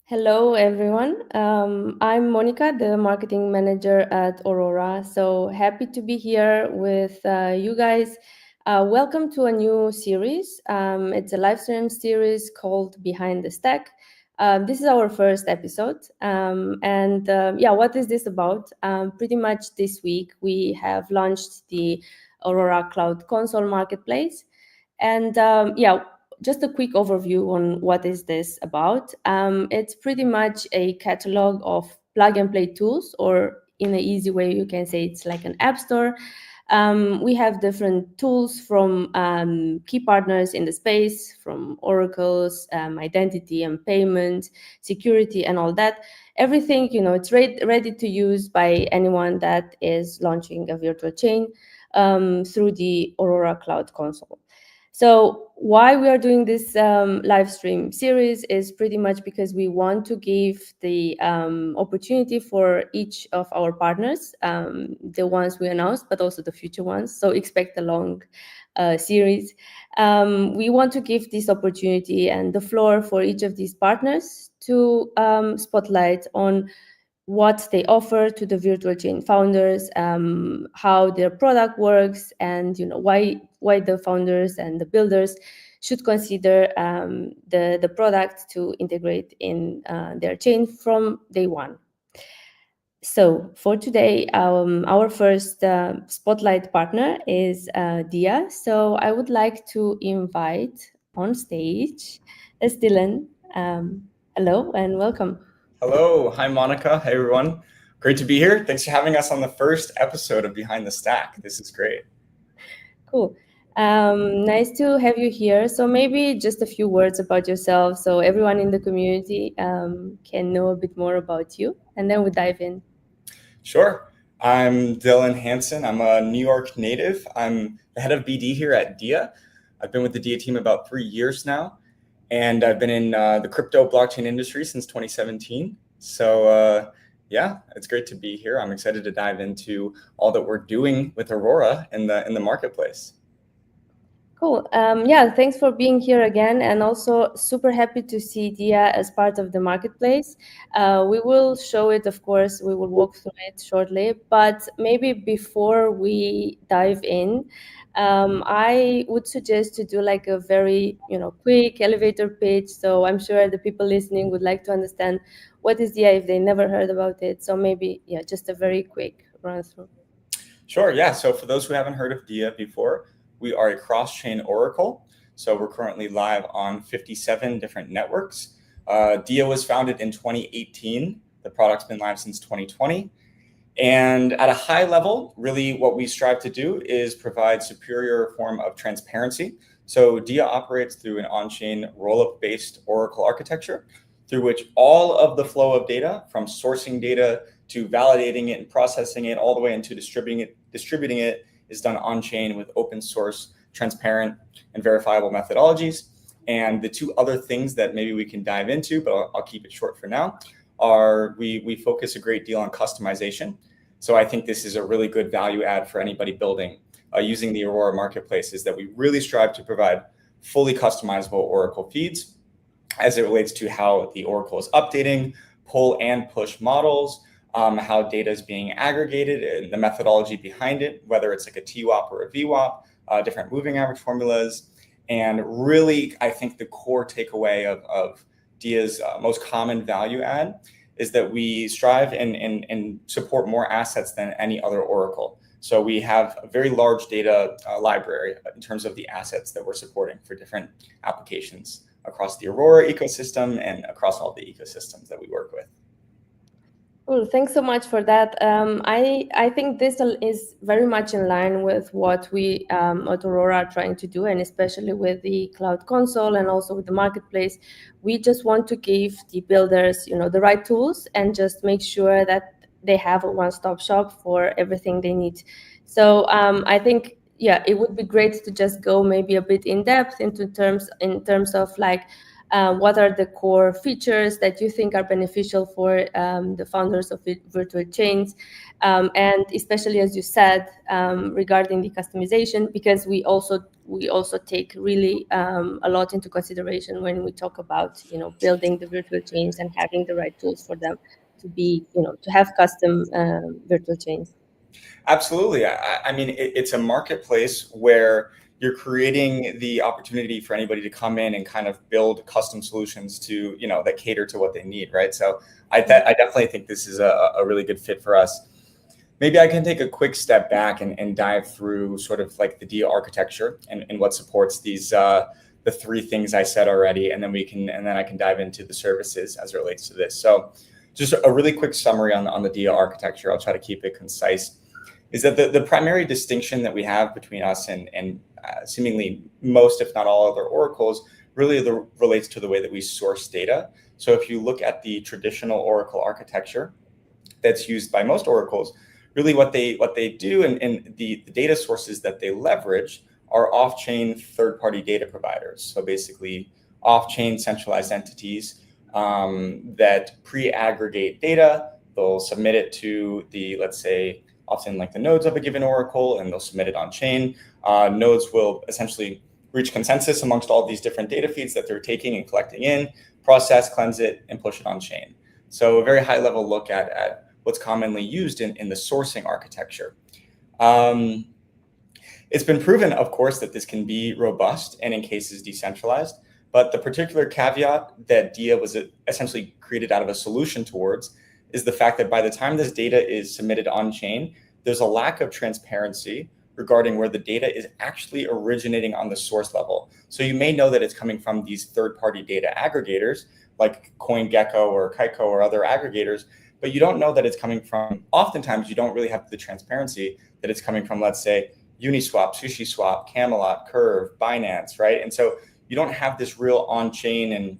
Hello, everyone. I'm Monica, the marketing manager at Aurora. So happy to be here with you guys. Welcome to a new series. It's a live stream series called Behind the Stack. This is our first episode. What is this about? Pretty much this week, we have launched the Aurora Cloud Console Marketplace. Just a quick overview on what is this about. It's pretty much a catalog of plug and play tools, or in an easy way, you can say it's like an app store. We have different tools from key partners in the space, from Oracle's identity and payment, security, and all that. Everything, it's ready to use by anyone that is launching a virtual chain through the Aurora Cloud Console. So why we are doing this live stream series is pretty much because we want to give the opportunity for each of our partners, the ones we announced, but also the future ones. So expect a long series. We want to give this opportunity and the floor for each of these partners to spotlight on what they offer to the virtual chain founders, how their product works, and why the founders and the builders should consider the product to integrate in their chain from day one. So for today, our first spotlight partner is Dia. So I would like to invite on stage Dylan. Hello and welcome. Hello. Hi, Monica. Hey, everyone. Great to be here. Thanks for having us on the first episode of Behind the Stack. This is great. Cool. Nice to have you here. So maybe just a few words about yourself so everyone in the community can know a bit more about you, and then we dive in. Sure. I'm Dylan Hansen. I'm a New York native. I'm the head of BD here at Dia. I've been with the Dia team about 3 years now, and I've been in the crypto blockchain industry since 2017. So it's great to be here. I'm excited to dive into all that we're doing with Aurora in the marketplace. Cool. Thanks for being here again, and also super happy to see Dia as part of the marketplace. We will show it, of course, we will walk through it shortly, but maybe before we dive in, I would suggest to do like a very, quick elevator pitch. So I'm sure the people listening would like to understand what is Dia if they never heard about it. So maybe, just a very quick run through. Sure, yeah. So for those who haven't heard of Dia before, we are a cross-chain oracle. So we're currently live on 57 different networks. Dia was founded in 2018. The product's been live since 2020. And at a high level, really what we strive to do is provide superior form of transparency. So Dia operates through an on-chain roll-up based oracle architecture through which all of the flow of data, from sourcing data to validating it and processing it all the way into distributing it is done on-chain with open source, transparent, and verifiable methodologies. And the two other things that maybe we can dive into, but I'll keep it short for now, are we focus a great deal on customization. So I think this is a really good value add for anybody building using the Aurora Marketplace, is that we really strive to provide fully customizable Oracle feeds as it relates to how the Oracle is updating, pull and push models, how data is being aggregated, and the methodology behind it, whether it's like a TWAP or a VWAP, different moving average formulas. And really, I think the core takeaway of Dia's most common value add is that we strive and support more assets than any other Oracle. So we have a very large data library in terms of the assets that we're supporting for different applications across the Aurora ecosystem and across all the ecosystems that we work with. Cool. Thanks so much for that. I think this is very much in line with what we at Aurora are trying to do, and especially with the Cloud Console and also with the marketplace. We just want to give the builders, the right tools and just make sure that they have a one-stop shop for everything they need. So I think, it would be great to just go maybe a bit in depth in terms of like What are the core features that you think are beneficial for the founders of virtual chains? And especially, as you said, regarding the customization, because we also take really a lot into consideration when we talk about, building the virtual chains and having the right tools for them to be, to have custom virtual chains. Absolutely. I mean, it's a marketplace where you're creating the opportunity for anybody to come in and kind of build custom solutions to, that cater to what they need, right? So I definitely think this is a really good fit for us. Maybe I can take a quick step back and dive through sort of like the DIA architecture and what supports these the three things I said already, and then I can dive into the services as it relates to this. So just a really quick summary on the DIA architecture. I'll try to keep it concise. Is that the primary distinction that we have between us and seemingly most, if not all, other oracles really relates to the way that we source data. So if you look at the traditional Oracle architecture that's used by most oracles, really what they do and the data sources that they leverage are off-chain third-party data providers. So basically off-chain centralized entities that pre-aggregate data. They'll submit it to the, let's say, often like the nodes of a given oracle, and they'll submit it on chain. Nodes will essentially reach consensus amongst all these different data feeds that they're taking and collecting in, process, cleanse it, and push it on chain. So a very high level look at what's commonly used in the sourcing architecture. It's been proven, of course, that this can be robust and in cases decentralized, but the particular caveat that DIA was essentially created out of a solution towards is the fact that by the time this data is submitted on chain, there's a lack of transparency regarding where the data is actually originating on the source level. So you may know that it's coming from these third-party data aggregators like CoinGecko or Kaiko or other aggregators, but you don't know that it's coming from, oftentimes you don't really have the transparency that it's coming from, let's say, Uniswap, SushiSwap, Camelot, Curve, Binance, right? And so you don't have this real on-chain and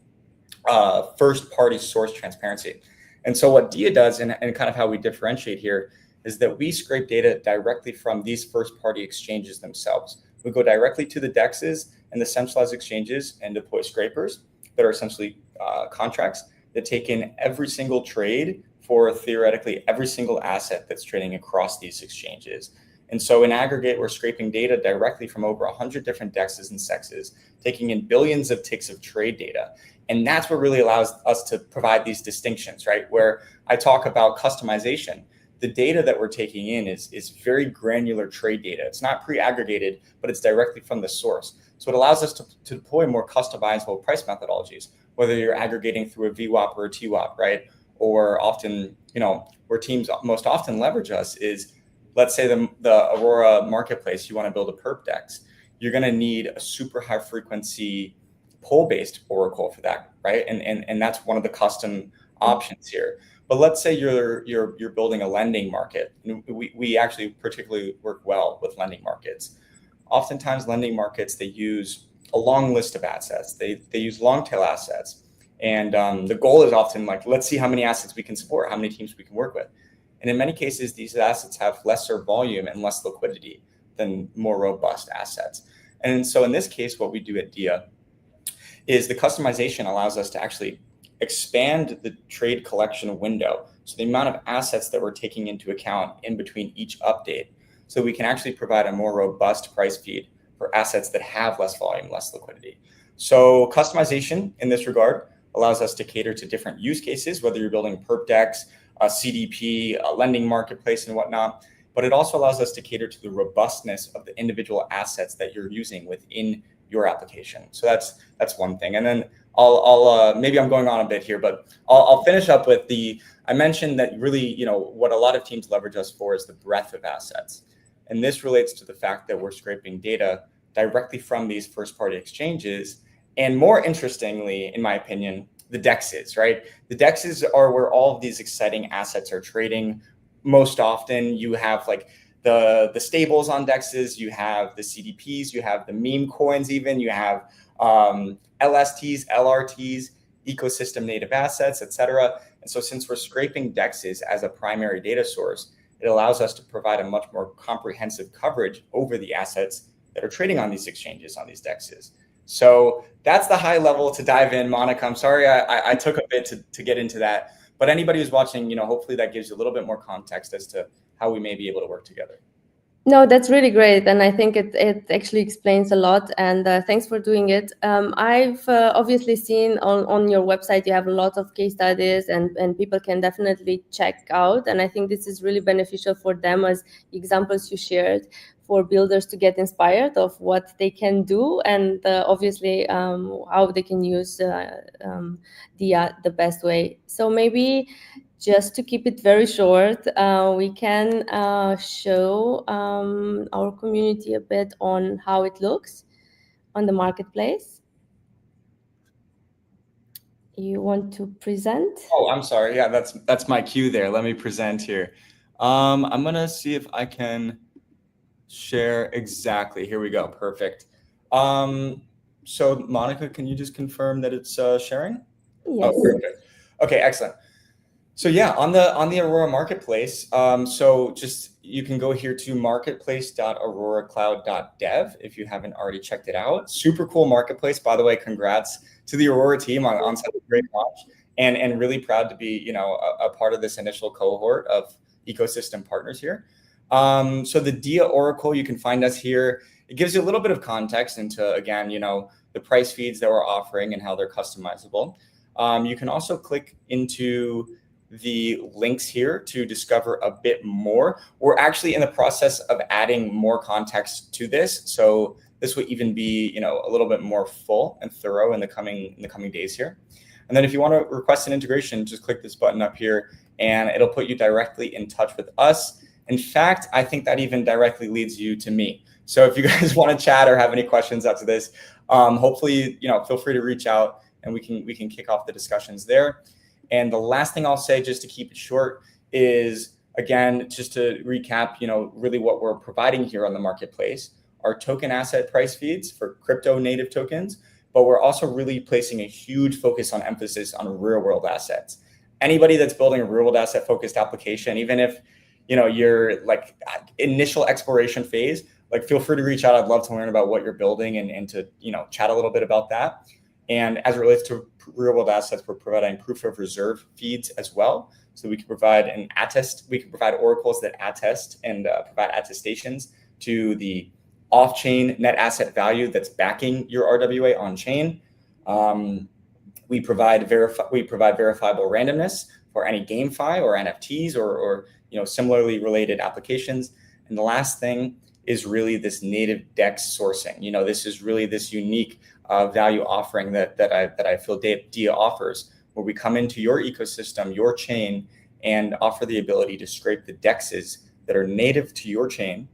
first-party source transparency. And so what DIA does, and kind of how we differentiate here, is that we scrape data directly from these first-party exchanges themselves. We go directly to the DEXs and the centralized exchanges and deploy scrapers that are essentially contracts that take in every single trade for theoretically every single asset that's trading across these exchanges. And so in aggregate, we're scraping data directly from over 100 different DEXs and SEXs, taking in billions of ticks of trade data. And that's what really allows us to provide these distinctions, right? Where I talk about customization, the data that we're taking in is very granular trade data. It's not pre-aggregated, but it's directly from the source. So it allows us to deploy more customizable price methodologies, whether you're aggregating through a VWAP or a TWAP, right? Or often, where teams most often leverage us is, let's say the Aurora Marketplace, you want to build a perp DEX. You're going to need a super high frequency pool-based oracle for that, right? And that's one of the custom options here. But let's say you're building a lending market. We actually particularly work well with lending markets. Oftentimes, lending markets, they use a long list of assets. They use long tail assets, and the goal is often like, let's see how many assets we can support, how many teams we can work with. And in many cases, these assets have lesser volume and less liquidity than more robust assets. And so in this case, what we do at DIA is the customization allows us to actually expand the trade collection window. So the amount of assets that we're taking into account in between each update, so we can actually provide a more robust price feed for assets that have less volume, less liquidity. So customization in this regard allows us to cater to different use cases, whether you're building perp DEX, a CDP, a lending marketplace and whatnot, but it also allows us to cater to the robustness of the individual assets that you're using within your application. So that's one thing. And then I'll maybe I'm going on a bit here, but I'll finish up with I mentioned that really, what a lot of teams leverage us for is the breadth of assets. And this relates to the fact that we're scraping data directly from these first-party exchanges. And more interestingly, in my opinion, the DEXs, right? The DEXs are where all of these exciting assets are trading. Most often you have like the stables on DEXs, you have the CDPs, you have the meme coins even, you have LSTs, LRTs, ecosystem native assets, etc. And so since we're scraping DEXs as a primary data source, it allows us to provide a much more comprehensive coverage over the assets that are trading on these exchanges, on these DEXs. So that's the high level to dive in. Monica, I'm sorry I took a bit to get into that, but anybody who's watching, hopefully that gives you a little bit more context as to how we may be able to work together. No, that's really great, and I think it actually explains a lot. And thanks for doing it. I've obviously seen on your website you have a lot of case studies, and people can definitely check out. And I think this is really beneficial for them as examples you shared for builders to get inspired of what they can do, and obviously how they can use the best way. So maybe, just to keep it very short, we can show our community a bit on how it looks on the marketplace. You want to present? Oh, I'm sorry. Yeah, that's my cue there. Let me present here. I'm gonna see if I can share exactly. Here we go. Perfect. So Monica, can you just confirm that it's sharing? Yes. Oh, perfect. Okay, excellent. So yeah, on the Aurora Marketplace, so just you can go here to marketplace.auroracloud.dev if you haven't already checked it out. Super cool marketplace, by the way. Congrats to the Aurora team on such a great launch, and really proud to be a part of this initial cohort of ecosystem partners here. So the Dia Oracle, you can find us here. It gives you a little bit of context into, again, the price feeds that we're offering and how they're customizable. You can also click into the links here to discover a bit more. We're actually in the process of adding more context to this, so this will even be a little bit more full and thorough in the coming days here. And then if you want to request an integration, just click this button up here and it'll put you directly in touch with us. In fact, I think that even directly leads you to me. So if you guys want to chat or have any questions after this, hopefully feel free to reach out and we can kick off the discussions there. And the last thing I'll say, just to keep it short, is, again, just to recap, really what we're providing here on the marketplace are token asset price feeds for crypto native tokens, but we're also really placing a huge focus on emphasis on real world assets. Anybody that's building a real world asset focused application, even if you're like initial exploration phase, like feel free to reach out. I'd love to learn about what you're building and to chat a little bit about that. And as it relates to real world assets, we're providing proof of reserve feeds as well. So we can provide we can provide oracles that attest and provide attestations to the off-chain net asset value that's backing your RWA on chain. We provide verifiable randomness for any GameFi or NFTs or similarly related applications. And the last thing is really this native DEX sourcing. This is really this unique value offering that I feel Dia offers, where we come into your ecosystem, your chain, and offer the ability to scrape the DEXs that are native to your chain,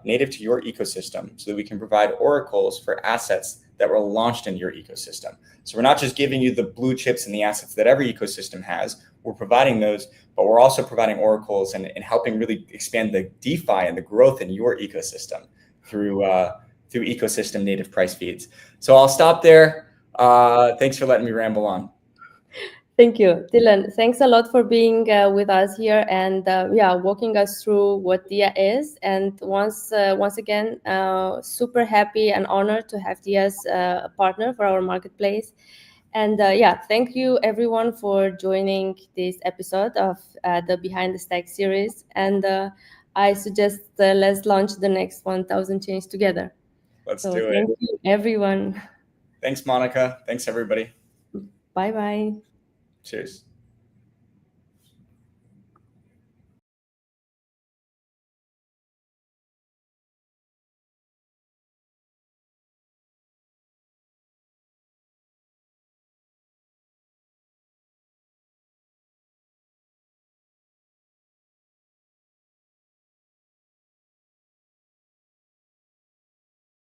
native to your ecosystem, so that we can provide oracles for assets that were launched in your ecosystem. So we're not just giving you the blue chips and the assets that every ecosystem has. We're providing those, but we're also providing oracles and helping really expand the DeFi and the growth in your ecosystem through ecosystem native price feeds. So I'll stop there. Thanks for letting me ramble on. Thank you, Dylan. Thanks a lot for being with us here and walking us through what Dia is. And once again, super happy and honored to have Dia as a partner for our marketplace. And thank you everyone for joining this episode of the Behind the Stack series. And I suggest let's launch the next 1,000 chains together. Let's do it. Thank you, everyone. Thanks, Monica. Thanks, everybody. Bye-bye. Cheers.